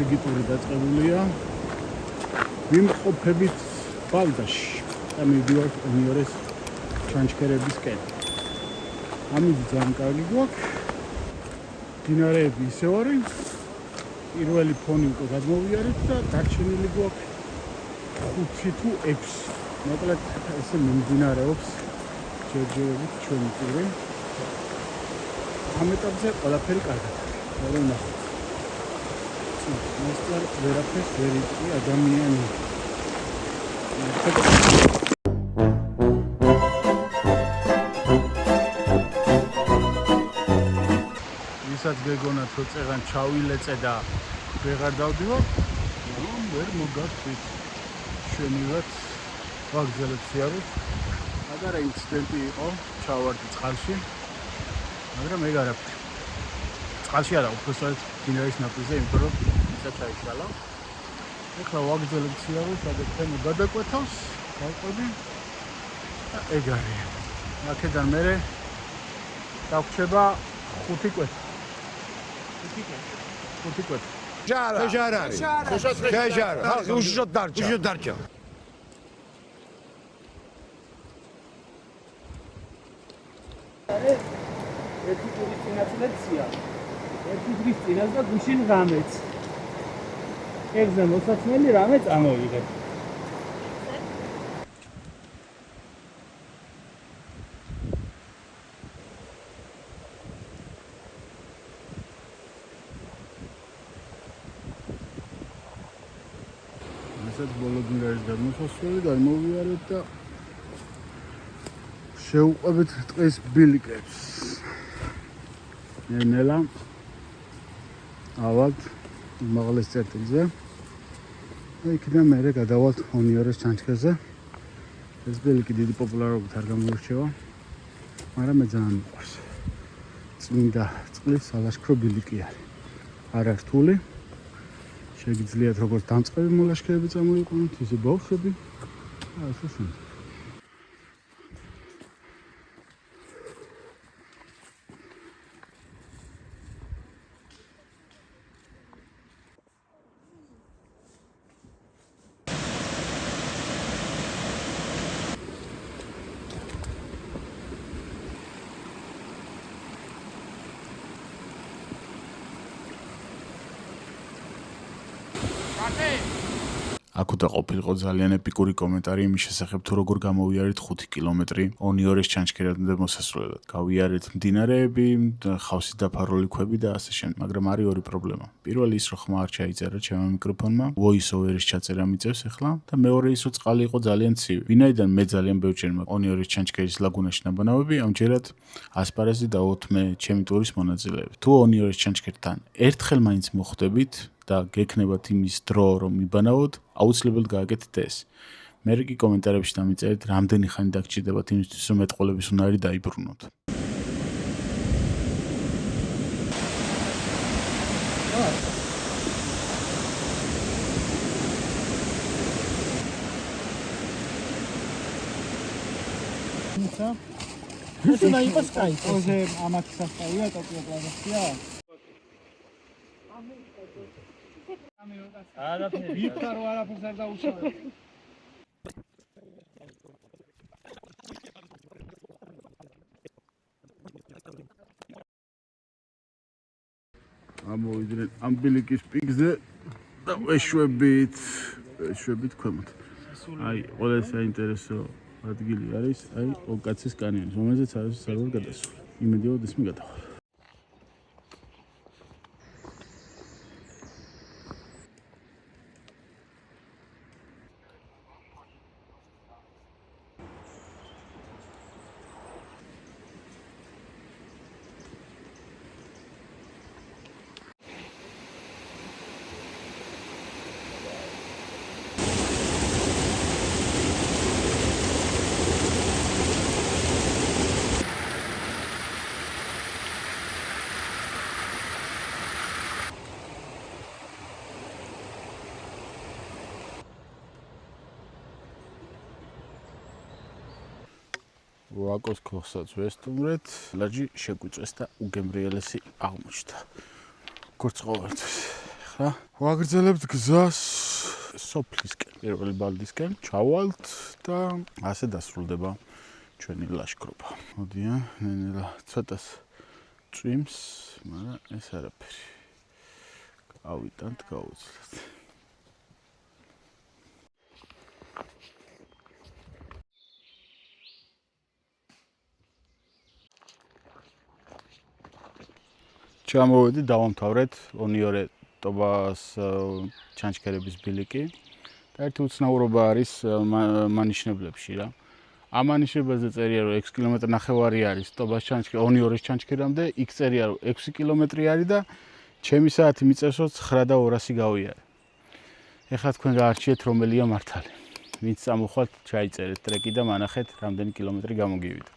რიგიტური დაწყებულია. ვიმყოფებით ბალდაში და მივდივართ ონიორეს ჩანჩქერებისკენ. ამით ძალიან კარგი გვაქვს. მდინარეები ისევ არის. პირველი ფონი უკვე გადმოვიარეთ და დარჩენილი გვაქვს 5 თუ 6. მოკლედ ესე მიმდინარეობს ჯერჯერობით ჩვენი ტური. ამ ეტაპზე ყველაფერი კარგად. მე ნახოთ. მასწარ ვერაფერს ვერ იტყვი ადამიანი. ვისაც გეგონათ რომ წეღან ჩავილეწე და ვეღარ დავდივარ, ვერ მოგართვით. შენივაც ვაგზავნეთ სიარული. პატარა ინციდენტი იყო, ჩავარდი წყალში. მაგრამ ეგ არაფერი. წყალში არა, უბრალოდ მდინარის ნაპირზე, იმიტომ რომ ისა ჩაიშალა. ეხლა ვაგზავნეთ სიარული, სადაც თემი გადაკვეთავს, გავყვები და ეგ არის. აქედან მერე დაგვრჩება 5 კვეთი. 5 კვეთი. Жара. Жара. Ушოთ დარჩა. ერთი ტურის წინაცვლեցია. ერთი დღის წინას და გუშინ ღამეც. ეგზე მოსაცმელი რამე წამოვიღეთ. ასაც ბოლო დინარის გადმოსასვლელი გადმოვიარეთ და შევუყვებით ტყის ბილიკებს. ნელა ავალთ მაღლის წერტილზე. და იქიდან მერე გადავალთ ონიორეს ჩანჩქერზე. ეს ბილიკი დიდი პოპულარობით არ გამოირჩევა, მაგრამ მე ძალიან მიყვარს. წმინდა წყლის სალაშქრო ბილიკი არის. არ არის რთული. შეგიძლიათ როგორც დამწყები მოლაშქრეები წამოიყვანოთ, ისე ბავშვები და ასე შემდეგ. აქ უნდა ყოფილიყო ძალიან ეპიკური კომენტარი იმის შესახებ, თუ როგორ გამოვიარეთ 5 კილომეტრი ონიორეს ჩანჩქერამდე მოსასვლელად. გავიარეთ მდინარეები, ხავსით დაფარული ქვები და ასე შემდეგ, მაგრამ არის ორი პრობლემა. პირველი ის, რომ ხმა არ ჩაიწერა ჩემმა მიკროფონმა, voice over-ის ჩაწერა მიწევს ახლა და მეორე ის, რომ წყალი იყო ძალიან ცივი. ვინაიდან მე ძალიან ბევრჯერ მაქვს ონიორეს ჩანჩქერის ლაგუნაში ნაბანავები, ამჯერად ასპარეზი დავოთ მე ჩემი ტურის მონაწილეები. თუ ონიორეს ჩანჩქერთან ერთხელ მაინც მოხვდებით და გექნებათ იმის დრო, რომ მიბანავოთ, აუცილებლად გააკეთეთ ეს. მე კი კომენტარებში დამიწერეთ, რამდენი ხანი დაგჭირდებათ იმისთვის, რომ მეტყოლების უნარი დაიბრუნოთ. ეს უნდა იყოს კაი. ოზე ამათი სასწაულია ტოკიო პლაზაშია. არაფერი. ვიფარო არაფერს არ დაუშავე. ამოვიდნენ ამ ბილიკის პიკზე და ვეშვებით ქვემოთ. აი, ყველა საინტერესო ადგილი არის, აი, ოკაცის კანიონი, რომელზეც არის სერვერ გადასული. იმედია ისმი გადავალ. ვაკოს ქოხსაც ვესტუმრეთ, ლაჯი შეგვიწვეს და უგემრიელესი აღმოჩნდა. როგორც ყოველთვის. რა. ვაგრძელებთ გზას სოფლისკენ, პირველი ბალდისკენ, ჩავალთ და ასე დასრულდება ჩვენი ლაშქრობა. მოდიან, ნელა ცოტას წვიმს, მაგრამ ეს არაფერი. ავიტანთ, გავუძლეთ. ჩამოვედი, დავამთავრეთ ონიორე ტობას ჩანჩქერების ბილიკი და ერთი უცნაურობა არის მანიშნებლებში რა. ამ მანიშნებელზე წერია რომ 6 კილომეტრი ნახევარი არის ტობას ჩანჩქერი ონიორის ჩანჩქერამდე, იქ წერია რომ 6 კილომეტრი არის და ჩემი საათი მიწევს რომ 9:200 გავიარე. ეხლა თქვენ გაარჩიეთ რომელია მართალი. ვინც წამოხვალთ, ჩაიწერეთ ტრეკი და მანახეთ რამდენი კილომეტრი გამოგივიდა.